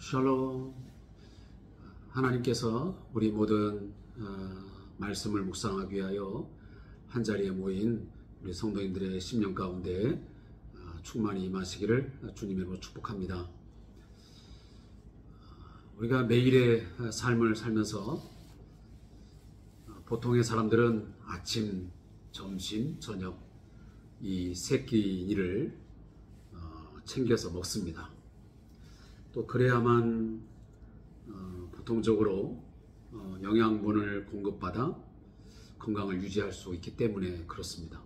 샬롬. 하나님께서 우리 모든 말씀을 묵상하기 위하여 한자리에 모인 우리 성도님들의 심령 가운데 충만히 임하시기를 주님의 이름으로 축복합니다. 우리가 매일의 삶을 살면서 보통의 사람들은 아침, 점심, 저녁 이 세 끼니를 챙겨서 먹습니다. 또 그래야만 보통적으로 영양분을 공급받아 건강을 유지할 수 있기 때문에 그렇습니다.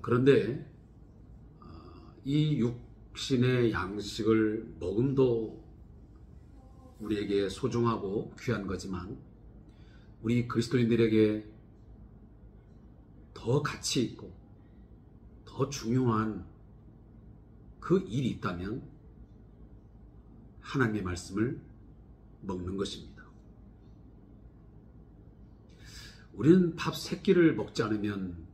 그런데 이 육신의 양식을 먹음도 우리에게 소중하고 귀한 거지만 우리 그리스도인들에게 더 가치 있고 더 중요한 그 일이 있다면 하나님의 말씀을 먹는 것입니다. 우리는 밥 세 끼를 먹지 않으면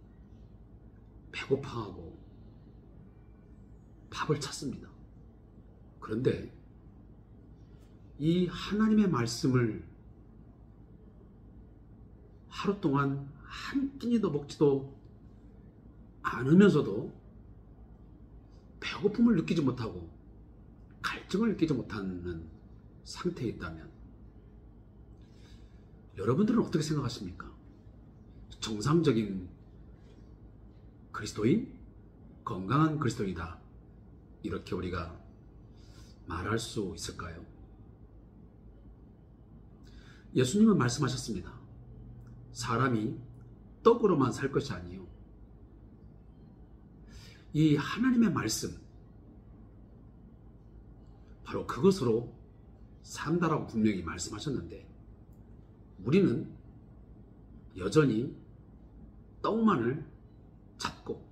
배고파하고 밥을 찾습니다. 그런데 이 하나님의 말씀을 하루 동안 한 끼니도 먹지도 않으면서도 배고픔을 느끼지 못하고 갈증을 느끼지 못하는 상태에 있다면 여러분들은 어떻게 생각하십니까? 정상적인 그리스도인? 건강한 그리스도인이다. 이렇게 우리가 말할 수 있을까요? 예수님은 말씀하셨습니다. 사람이 떡으로만 살 것이 아니요. 이 하나님의 말씀, 바로 그것으로 산다라고 분명히 말씀하셨는데 우리는 여전히 떡만을 찾고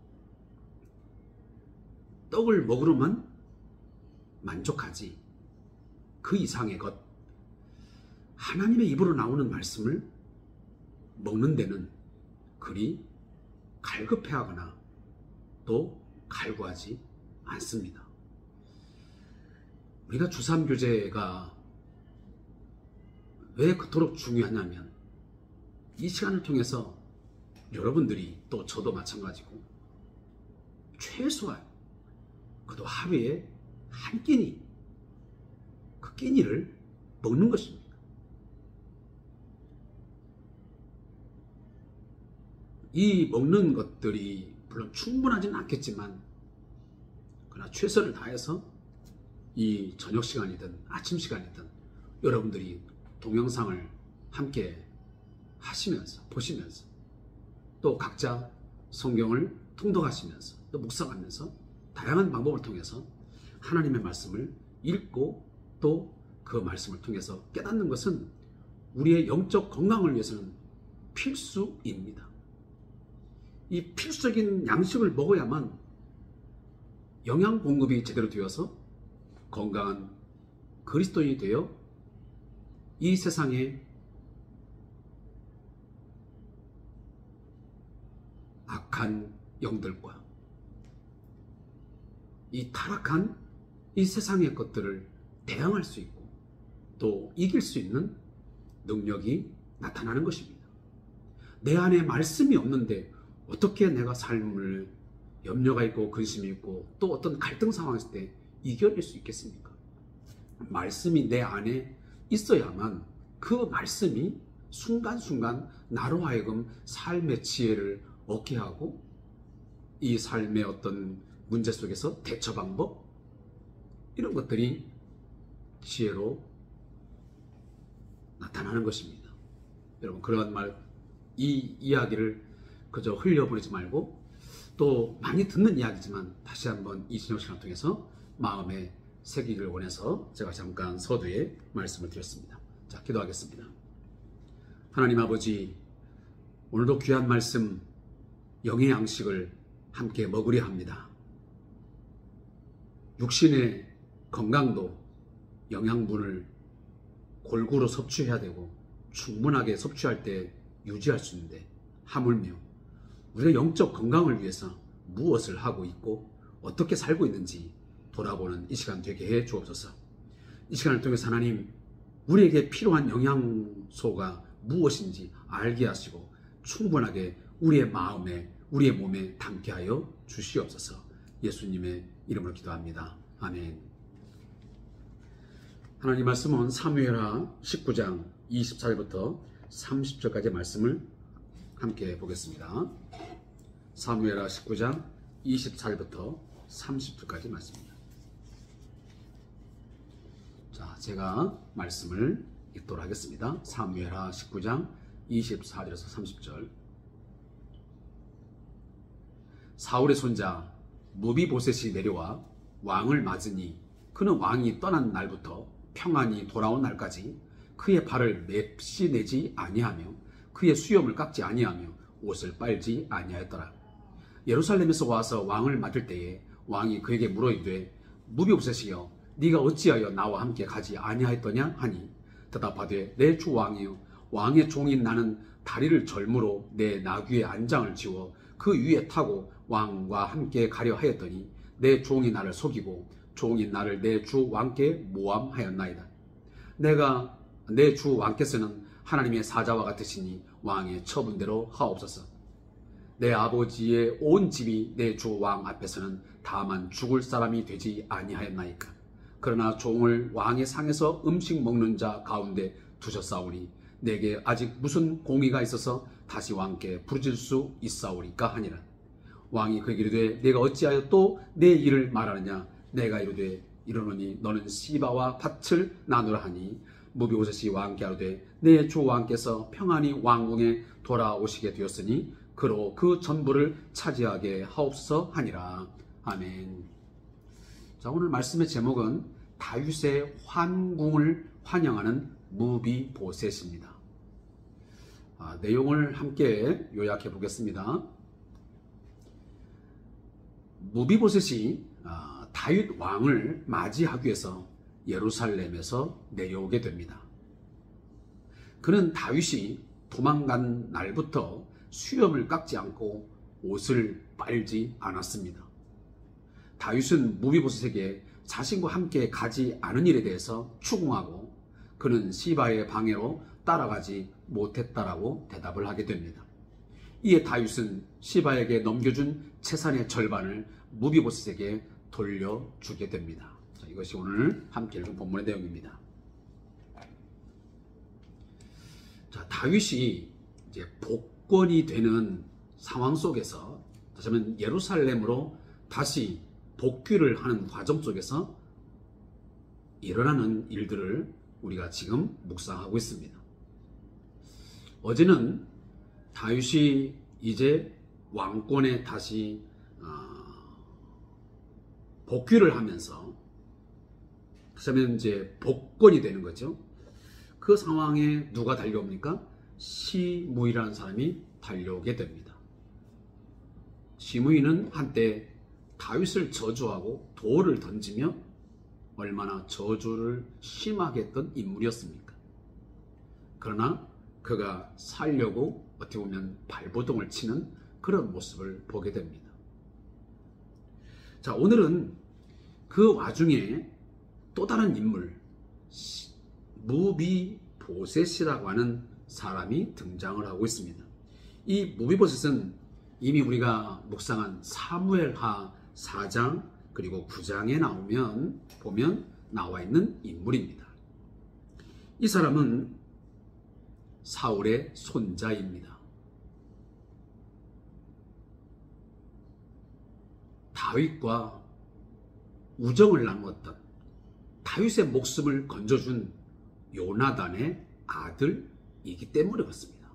떡을 먹으로만 만족하지 그 이상의 것, 하나님의 입으로 나오는 말씀을 먹는 데는 그리 갈급해하거나 또 갈구하지 않습니다. 우리가 주3교제가 왜 그토록 중요하냐면 이 시간을 통해서 여러분들이 또 저도 마찬가지고 최소한 그도 하루에 한 끼니 그 끼니를 먹는 것입니다. 이 먹는 것들이 물론 충분하지는 않겠지만 그러나 최선을 다해서 이 저녁 시간이든 아침 시간이든 여러분들이 동영상을 함께 하시면서 보시면서 또 각자 성경을 통독하시면서 또 묵상하면서 다양한 방법을 통해서 하나님의 말씀을 읽고 또 그 말씀을 통해서 깨닫는 것은 우리의 영적 건강을 위해서는 필수입니다. 이 필수적인 양식을 먹어야만 영양 공급이 제대로 되어서 건강한 그리스도인이 되어 이 세상에 악한 영들과 이 타락한 이 세상의 것들을 대항할 수 있고 또 이길 수 있는 능력이 나타나는 것입니다. 내 안에 말씀이 없는데 어떻게 내가 삶을 염려가 있고 근심이 있고 또 어떤 갈등 상황이 있을 때 이겨낼 수 있겠습니까? 말씀이 내 안에 있어야만 그 말씀이 순간순간 나로 하여금 삶의 지혜를 얻게 하고 이 삶의 어떤 문제 속에서 대처 방법 이런 것들이 지혜로 나타나는 것입니다. 여러분 그러한 이 이야기를 그저 흘려보내지 말고 또 많이 듣는 이야기지만 다시 한번 이 저녁 시간을 통해서 마음에 새기기를 원해서 제가 잠깐 서두에 말씀을 드렸습니다. 자, 기도하겠습니다. 하나님 아버지, 오늘도 귀한 말씀 영의 양식을 함께 먹으려 합니다. 육신의 건강도 영양분을 골고루 섭취해야 되고 충분하게 섭취할 때 유지할 수 있는데 하물며 우리가 영적 건강을 위해서 무엇을 하고 있고 어떻게 살고 있는지 돌아보는 이 시간 되게 해 주옵소서. 이 시간을 통해서 하나님, 우리에게 필요한 영양소가 무엇인지 알게 하시고 충분하게 우리의 마음에, 우리의 몸에 담게 하여 주시옵소서. 예수님의 이름으로 기도합니다. 아멘. 하나님 말씀은 사무엘하 19장 24절부터 30절까지의 말씀을 함께 보겠습니다. 사무엘하 19장 24절부터 30절까지 말씀입니다. 자, 제가 말씀을 읽도록 하겠습니다. 사무엘하 19장 24절에서 30절. 사울의 손자 무비보셋이 내려와 왕을 맞으니 그는 왕이 떠난 날부터 평안히 돌아온 날까지 그의 발을 맵시 내지 아니하며 그의 수염을 깎지 아니하며 옷을 빨지 아니하였더라. 예루살렘에서 와서 왕을 맞을 때에 왕이 그에게 물어 이르되 무비보셋이여 네가 어찌하여 나와 함께 가지 아니하였더냐 하니 대답하되 내 주 왕이여 왕의 종인 나는 다리를 절무로 내 나귀의 안장을 지워 그 위에 타고 왕과 함께 가려 하였더니 내 종이 나를 속이고 종인 나를 내 주 왕께 모함하였나이다. 내가 내 주 왕께서는 하나님의 사자와 같으시니 왕의 처분대로 하옵소서. 내 아버지의 온 집이 내 주 왕 앞에서는 다만 죽을 사람이 되지 아니하였나이까. 그러나 종을 왕의 상에서 음식 먹는 자 가운데 두셨사오니 내게 아직 무슨 공의가 있어서 다시 왕께 부르질 수 있사오리까 하니라. 왕이 그에게 이르되 내가 어찌하여 또 내 일을 말하느냐. 내가 이르되 이르노니 너는 시바와 밭을 나누라 하니 무비보셋이 왕께 아뢰되 내 주 왕께서 평안히 왕궁에 돌아오시게 되었으니 그로 그 전부를 차지하게 하옵소서 하니라. 아멘. 자, 오늘 말씀의 제목은 다윗의 환궁을 환영하는 무비보셋입니다. 내용을 함께 요약해 보겠습니다. 무비보셋이 다윗 왕을 맞이하기 위해서 예루살렘에서 내려오게 됩니다. 그는 다윗이 도망간 날부터 수염을 깎지 않고 옷을 빨지 않았습니다. 다윗은 무비보셋에게 자신과 함께 가지 않은 일에 대해서 추궁하고 그는 시바의 방해로 따라가지 못했다라고 대답을 하게 됩니다. 이에 다윗은 시바에게 넘겨준 재산의 절반을 무비보셋에게 돌려주게 됩니다. 자, 이것이 오늘 함께 읽은 본문의 내용입니다. 자, 다윗이 이제 복권이 되는 상황 속에서 다시 한번 예루살렘으로 다시 복귀를 하는 과정 속에서 일어나는 일들을 우리가 지금 묵상하고 있습니다. 어제는 다윗이 이제 왕권에 다시 복귀를 하면서 다시 한번 이제 복권이 되는 거죠. 그 상황에 누가 달려옵니까? 시므이라는 사람이 달려오게 됩니다. 시므이는 한때 다윗을 저주하고 돌을 던지며 얼마나 저주를 심하게 했던 인물이었습니까? 그러나 그가 살려고 어떻게 보면 발버둥을 치는 그런 모습을 보게 됩니다. 자, 오늘은 그 와중에 또 다른 인물, 무비보셋이라고 하는 사람이 등장을 하고 있습니다. 이 무비보셋은 이미 우리가 묵상한 사무엘하 4장 그리고 9장에 보면 나와 있는 인물입니다. 이 사람은 사울의 손자입니다. 다윗과 우정을 나누었던, 다윗의 목숨을 건져준 요나단의 아들이기 때문에 그렇습니다.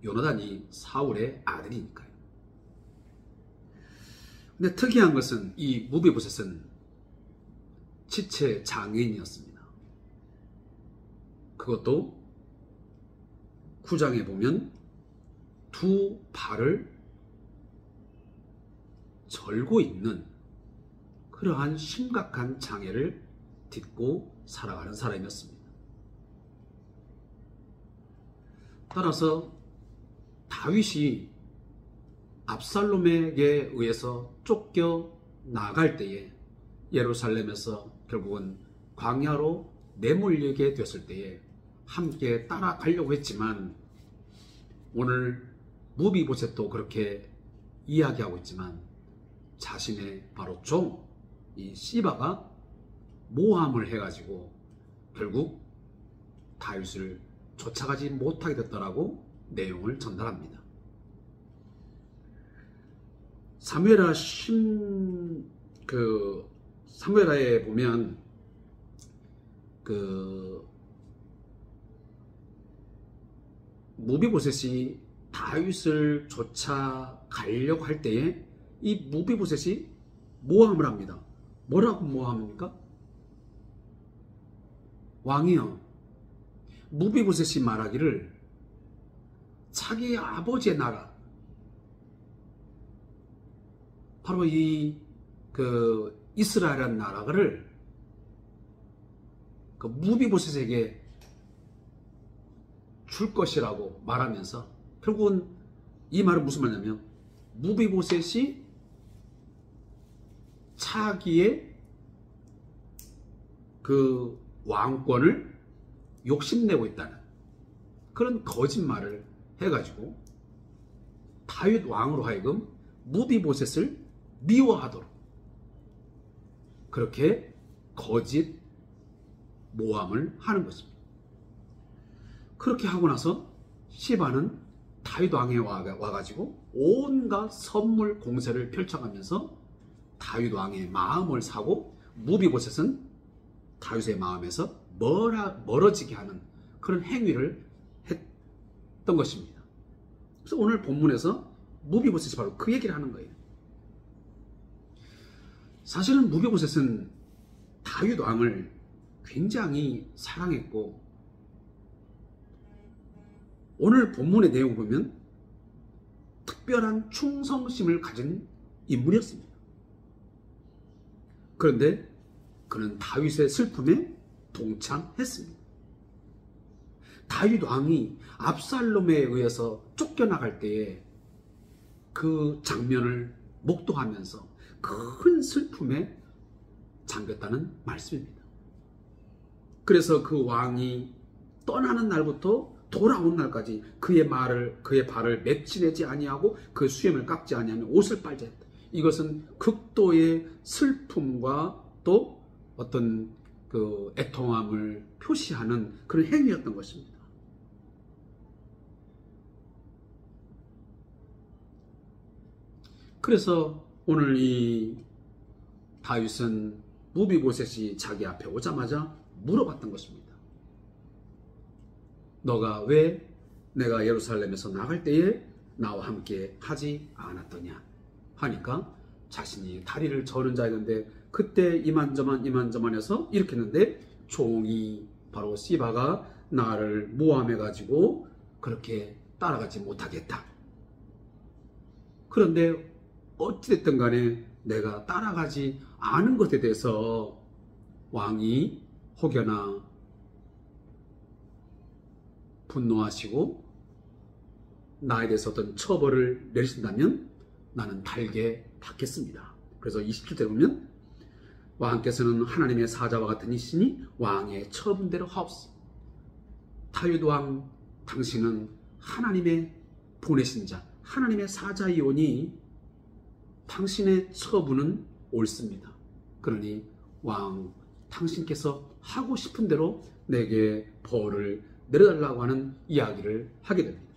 요나단이 사울의 아들이니까요. 근데 특이한 것은 이 무비보셋은 지체 장애인이었습니다. 그것도 9장에 보면 두 발을 절고 있는 그러한 심각한 장애를 딛고 살아가는 사람이었습니다. 따라서 다윗이 압살롬에게 의해서 쫓겨 나갈 때에 예루살렘에서 결국은 광야로 내몰리게 됐을 때에 함께 따라가려고 했지만, 오늘 무비보셋도 그렇게 이야기하고 있지만 자신의 바로 종 이 시바가 모함을 해가지고 결국 다윗을 쫓아가지 못하게 됐다라고 내용을 전달합니다. 사무엘하에 보면 무비보셋이 다윗을 쫓아가려고 할 때에 이 무비보셋이 모함을 합니다. 뭐라고 모함합니까? 왕이여, 무비보셋이 말하기를 자기 아버지의 나라, 바로 이 이스라엘이라는 나라를 무비보셋에게 줄 것이라고 말하면서, 결국은 이 말은 무슨 말이냐면 무비보셋이 차기의 왕권을 욕심내고 있다는 그런 거짓말을 해가지고 다윗 왕으로 하여금 무비보셋을 미워하도록 그렇게 거짓 모함을 하는 것입니다. 그렇게 하고 나서 시바는 다윗 왕에 와가지고 온갖 선물 공세를 펼쳐가면서 다윗 왕의 마음을 사고, 무비보셋은 다윗의 마음에서 멀어지게 하는 그런 행위를 했던 것입니다. 그래서 오늘 본문에서 무비보셋이 바로 그 얘기를 하는 거예요. 사실은 무비보셋은 다윗 왕을 굉장히 사랑했고, 오늘 본문의 내용을 보면 특별한 충성심을 가진 인물이었습니다. 그런데 그는 다윗의 슬픔에 동참했습니다. 다윗 왕이 압살롬에 의해서 쫓겨나갈 때에 그 장면을 목도하면서 큰 슬픔에 잠겼다는 말씀입니다. 그래서 그 왕이 떠나는 날부터 돌아온 날까지 그의 발을 맺지내지 아니하고 그 수염을 깎지 아니하며 옷을 빨지 했다. 이것은 극도의 슬픔과 또 어떤 애통함을 표시하는 그런 행위였던 것입니다. 그래서 오늘 이 다윗은 무비보셋이 자기 앞에 오자마자 물어봤던 것입니다. 너가 왜 내가 예루살렘에서 나갈 때에 나와 함께 하지 않았더냐 하니까, 자신이 다리를 저는 자였는데 그때 이만저만 해서 이렇게 했는데 종이 바로 시바가 나를 모함해가지고 그렇게 따라가지 못하겠다. 그런데 어찌됐든 간에 내가 따라가지 않은 것에 대해서 왕이 혹여나 분노하시고 나에 대해서 어떤 처벌을 내리신다면 나는 달게 받겠습니다. 그래서 27절 보면 왕께서는 하나님의 사자와 같은 이시니 왕의 처분대로 하옵소. 다윗 왕, 당신은 하나님의 보내신 자, 하나님의 사자이오니 당신의 처분은 옳습니다. 그러니 왕, 당신께서 하고 싶은 대로 내게 벌을 내려달라고 하는 이야기를 하게 됩니다.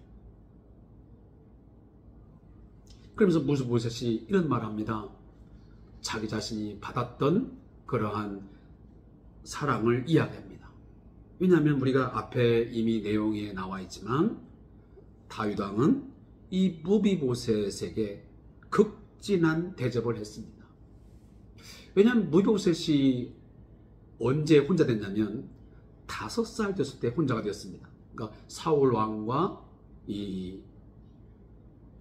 그러면서 무비보셋이 이런 말을 합니다. 자기 자신이 받았던 그러한 사랑을 이야기합니다. 왜냐하면 우리가 앞에 이미 내용에 나와 있지만 다윗 왕은 이 무비보셋에게 극진한 대접을 했습니다. 왜냐하면 무비보셋이 언제 혼자 됐냐면 5살 됐을 때 혼자가 되었습니다. 그러니까 사울 왕과 이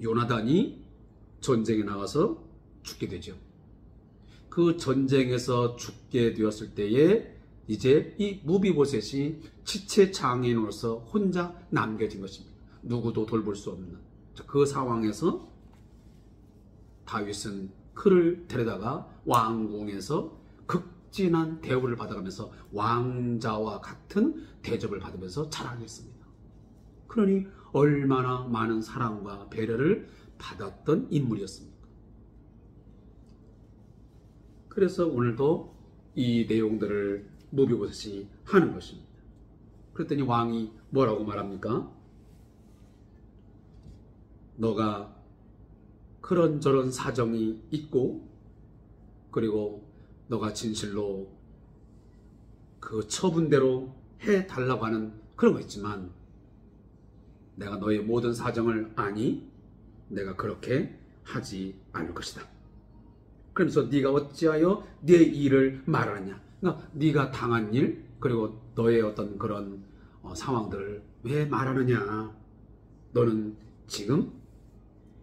요나단이 전쟁에 나가서 죽게 되죠. 그 전쟁에서 죽게 되었을 때에 이제 이 무비보셋이 지체장애인으로서 혼자 남겨진 것입니다. 누구도 돌볼 수 없는 그 상황에서 다윗은 그를 데려다가 왕궁에서 극진한 대우를 받아가면서 왕자와 같은 대접을 받으면서 자라겠습니다. 그러니 얼마나 많은 사랑과 배려를 받았던 인물이었습니까? 그래서 오늘도 이 내용들을 무비보셋이 하는 것입니다. 그랬더니 왕이 뭐라고 말합니까? 너가 그런저런 사정이 있고 그리고 너가 진실로 그 처분대로 해달라고 하는 그런 거 있지만 내가 너의 모든 사정을 아니 내가 그렇게 하지 않을 것이다. 그러면서 네가 어찌하여 네 일을 말하느냐. 그러니까 네가 당한 일 그리고 너의 어떤 그런 상황들을 왜 말하느냐. 너는 지금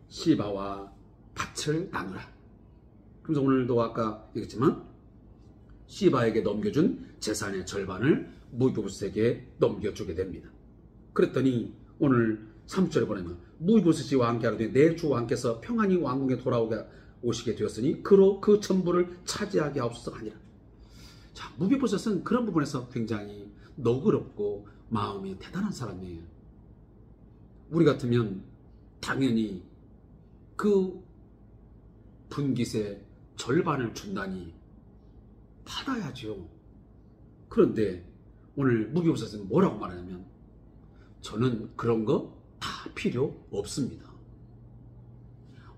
시바와 밭을 나누라. 그래서 오늘도 아까 얘기했지만 시바에게 넘겨준 재산의 절반을 무비보셋에게 넘겨주게 됩니다. 그랬더니 오늘 3절에 보면 무비보셋이 왕께 하되 내 주 왕께서 평안히 왕궁에 오시게 되었으니 그로 그 전부를 차지하게 하옵소서가 아니라. 자, 무비보셋은 그런 부분에서 굉장히 너그럽고 마음이 대단한 사람이에요. 우리 같으면 당연히 그 분깃의 절반을 준다니 받아야죠. 그런데 오늘 무비보셋은 뭐라고 말하냐면 저는 그런 거 다 필요 없습니다.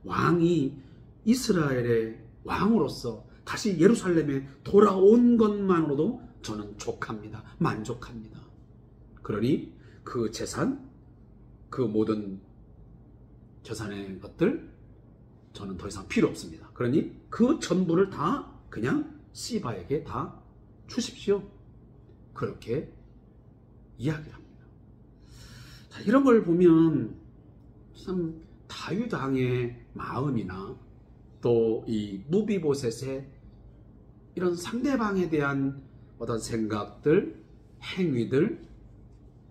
왕이 이스라엘의 왕으로서 다시 예루살렘에 돌아온 것만으로도 저는 족합니다. 만족합니다. 그러니 그 재산, 그 모든 재산의 것들 저는 더 이상 필요 없습니다. 그러니 그 전부를 다 그냥 시바에게 다 주십시오. 그렇게 이야기를 합니다. 자, 이런 걸 보면 참 다윗 왕의 마음이나 또 이 무비보셋의 이런 상대방에 대한 어떤 생각들, 행위들,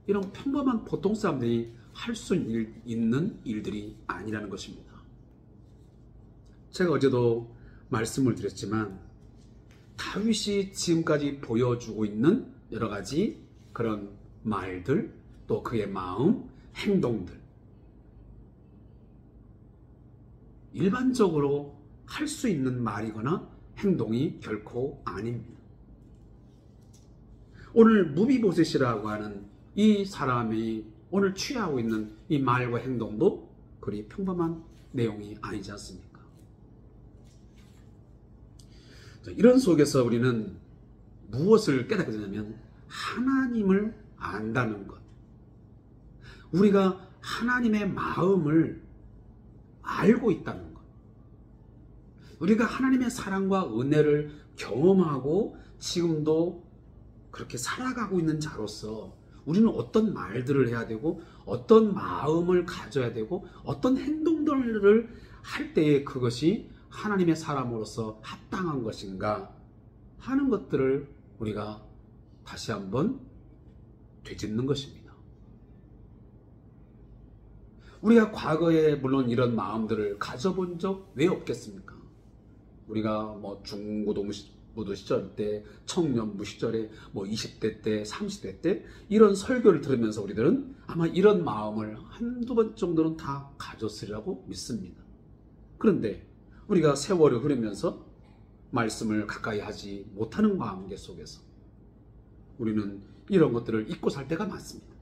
이런 평범한 보통 사람들이 할 수 있는 일들이 아니라는 것입니다. 제가 어제도 말씀을 드렸지만 다윗이 지금까지 보여주고 있는 여러 가지 그런 말들, 또 그의 마음, 행동들, 일반적으로 할 수 있는 말이거나 행동이 결코 아닙니다. 오늘 무비보셋이라고 하는 이 사람이 오늘 취하고 있는 이 말과 행동도 그리 평범한 내용이 아니지 않습니까? 이런 속에서 우리는 무엇을 깨닫게 되냐면 하나님을 안다는 것. 우리가 하나님의 마음을 알고 있다는 것. 우리가 하나님의 사랑과 은혜를 경험하고 지금도 그렇게 살아가고 있는 자로서 우리는 어떤 말들을 해야 되고 어떤 마음을 가져야 되고 어떤 행동들을 할 때에 그것이 하나님의 사람으로서 합당한 것인가 하는 것들을 우리가 다시 한번 되짚는 것입니다. 우리가 과거에 물론 이런 마음들을 가져본 적 왜 없겠습니까? 우리가 뭐 중고등부 시절 때, 청년부 시절에, 뭐 20대 때, 30대 때 이런 설교를 들으면서 우리들은 아마 이런 마음을 한두 번 정도는 다 가졌으리라고 믿습니다. 그런데 우리가 세월이 흐르면서 말씀을 가까이 하지 못하는 관계 속에서 우리는 이런 것들을 잊고 살 때가 많습니다.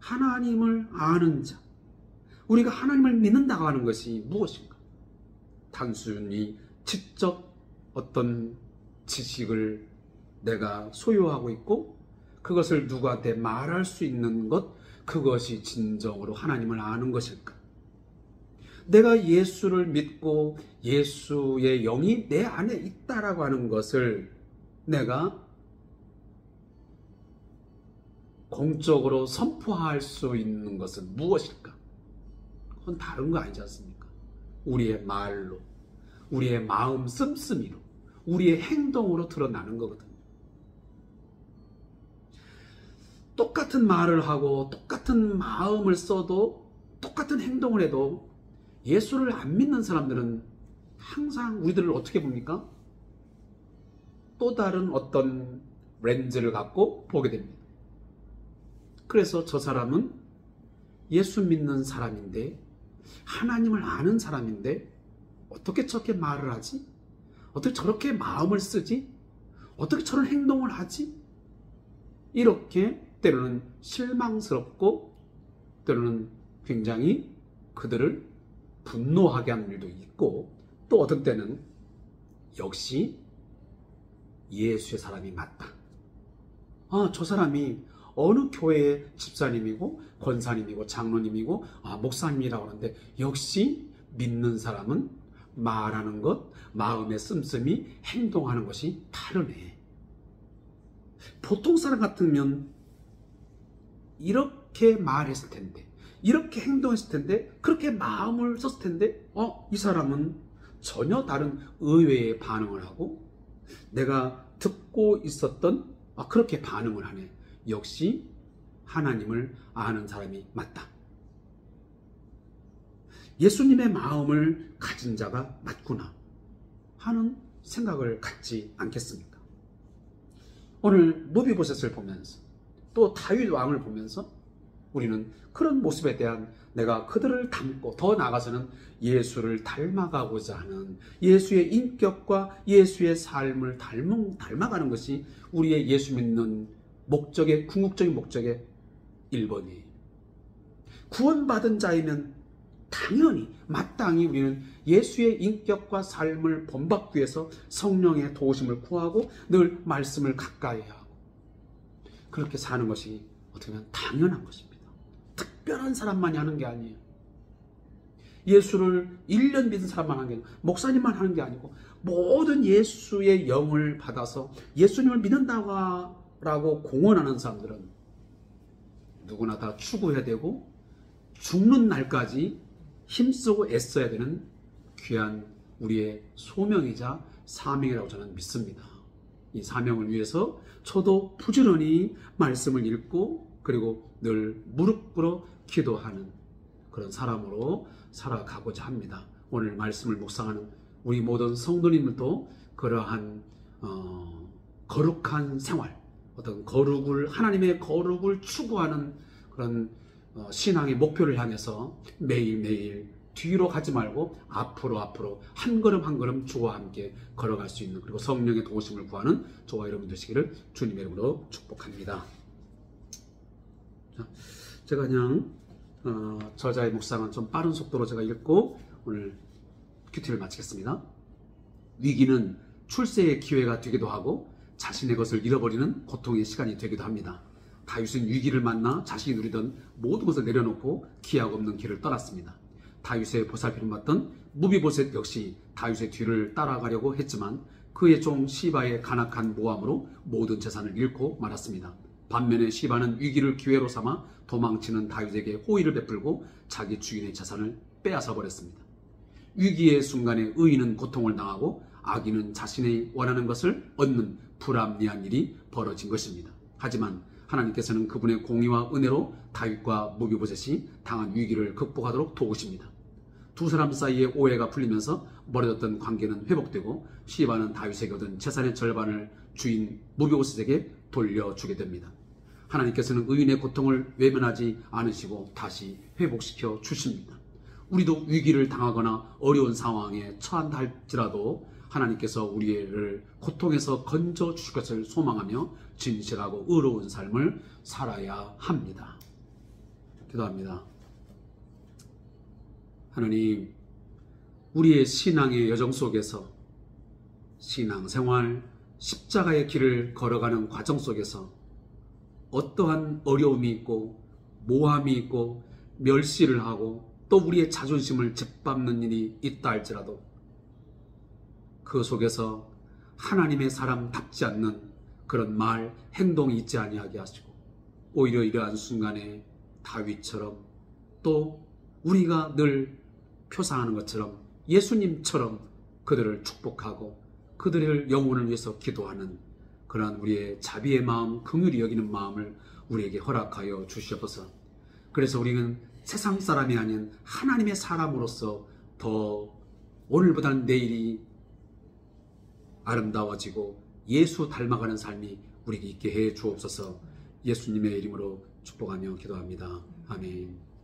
하나님을 아는 자, 우리가 하나님을 믿는다고 하는 것이 무엇인가? 단순히 지적 어떤 지식을 내가 소유하고 있고 그것을 누구한테 말할 수 있는 것, 그것이 진정으로 하나님을 아는 것일까? 내가 예수를 믿고 예수의 영이 내 안에 있다라고 하는 것을 내가 공적으로 선포할 수 있는 것은 무엇일까? 그건 다른 거 아니지 않습니까? 우리의 말로, 우리의 마음 씀씀이로, 우리의 행동으로 드러나는 거거든요. 똑같은 말을 하고 똑같은 마음을 써도 똑같은 행동을 해도 예수를 안 믿는 사람들은 항상 우리들을 어떻게 봅니까? 또 다른 어떤 렌즈를 갖고 보게 됩니다. 그래서 저 사람은 예수 믿는 사람인데, 하나님을 아는 사람인데 어떻게 저렇게 말을 하지? 어떻게 저렇게 마음을 쓰지? 어떻게 저런 행동을 하지? 이렇게 때로는 실망스럽고 때로는 굉장히 그들을 분노하게 하는 일도 있고, 또 어떤 때는 역시 예수의 사람이 맞다. 저 사람이 어느 교회의 집사님이고 권사님이고 장로님이고 목사님이라고 하는데 역시 믿는 사람은 말하는 것, 마음의 씀씀이, 행동하는 것이 다르네. 보통 사람 같으면 이렇게 말했을 텐데, 이렇게 행동했을 텐데, 그렇게 마음을 썼을 텐데 이 사람은 전혀 다른 의외의 반응을 하고 내가 듣고 있었던 그렇게 반응을 하네. 역시 하나님을 아는 사람이 맞다. 예수님의 마음을 가진 자가 맞구나 하는 생각을 갖지 않겠습니까? 오늘 무비보셋을 보면서 또 다윗 왕을 보면서 우리는 그런 모습에 대한, 내가 그들을 닮고 더 나아가서는 예수를 닮아가고자 하는 예수의 인격과 예수의 삶을 닮아가는 것이 우리의 예수 믿는 목적의, 궁극적인 목적의 1번이에요. 구원받은 자이면 당연히 마땅히 우리는 예수의 인격과 삶을 본받기 위해서 성령의 도우심을 구하고 늘 말씀을 가까이 하고 그렇게 사는 것이 어떻게 보면 당연한 것입니다. 특별한 사람만이 하는 게 아니에요. 예수를 1년 믿은 사람만 하는 게 아니고, 목사님만 하는 게 아니고, 모든 예수의 영을 받아서 예수님을 믿는다고 공언하는 사람들은 누구나 다 추구해야 되고 죽는 날까지 힘쓰고 애써야 되는 귀한 우리의 소명이자 사명이라고 저는 믿습니다. 이 사명을 위해서 저도 부지런히 말씀을 읽고 그리고 늘 무릎 꿇어 기도하는 그런 사람으로 살아가고자 합니다. 오늘 말씀을 묵상하는 우리 모든 성도님들도 그러한 거룩한 생활, 어떤 거룩을, 하나님의 거룩을 추구하는 그런 신앙의 목표를 향해서 매일매일 뒤로 가지 말고 앞으로 한 걸음 한 걸음 주와 함께 걸어갈 수 있는, 그리고 성령의 도우심을 구하는 저와 여러분 되시기를 주님의 이름으로 축복합니다. 자, 제가 그냥 저자의 묵상은 좀 빠른 속도로 제가 읽고 오늘 큐티를 마치겠습니다. 위기는 출세의 기회가 되기도 하고 자신의 것을 잃어버리는 고통의 시간이 되기도 합니다. 다윗은 위기를 만나 자신이 누리던 모든 것을 내려놓고 기약 없는 길을 떠났습니다. 다윗의 보살핌을 받던 무비보셋 역시 다윗의 뒤를 따라가려고 했지만 그의 종 시바의 간악한 모함으로 모든 재산을 잃고 말았습니다. 반면에 시바는 위기를 기회로 삼아 도망치는 다윗에게 호의를 베풀고 자기 주인의 재산을 빼앗아 버렸습니다. 위기의 순간에 의인은 고통을 당하고 악인은 자신이 원하는 것을 얻는 불합리한 일이 벌어진 것입니다. 하지만 하나님께서는 그분의 공의와 은혜로 다윗과 무비보셋이 당한 위기를 극복하도록 도우십니다. 두 사람 사이의 오해가 풀리면서 멀어졌던 관계는 회복되고 시바는 다윗에게 얻은 재산의 절반을 주인 무비보셋에게 돌려주게 됩니다. 하나님께서는 의인의 고통을 외면하지 않으시고 다시 회복시켜 주십니다. 우리도 위기를 당하거나 어려운 상황에 처한다 할지라도 하나님께서 우리를 고통에서 건져 주실 것을 소망하며 진실하고 의로운 삶을 살아야 합니다. 기도합니다. 하나님, 우리의 신앙의 여정 속에서, 신앙생활, 십자가의 길을 걸어가는 과정 속에서 어떠한 어려움이 있고 모함이 있고 멸시를 하고 또 우리의 자존심을 짓밟는 일이 있다 할지라도 그 속에서 하나님의 사람답지 않는 그런 말, 행동이 있지 아니하게 하시고 오히려 이러한 순간에 다윗처럼 또 우리가 늘 표상하는 것처럼 예수님처럼 그들을 축복하고 그들의 영혼을 위해서 기도하는 그러한 우리의 자비의 마음, 긍휼히 여기는 마음을 우리에게 허락하여 주시옵소서. 그래서 우리는 세상 사람이 아닌 하나님의 사람으로서 더 오늘보다는 내일이 아름다워지고 예수 닮아가는 삶이 우리에게 있게 해 주옵소서. 예수님의 이름으로 축복하며 기도합니다. 아멘.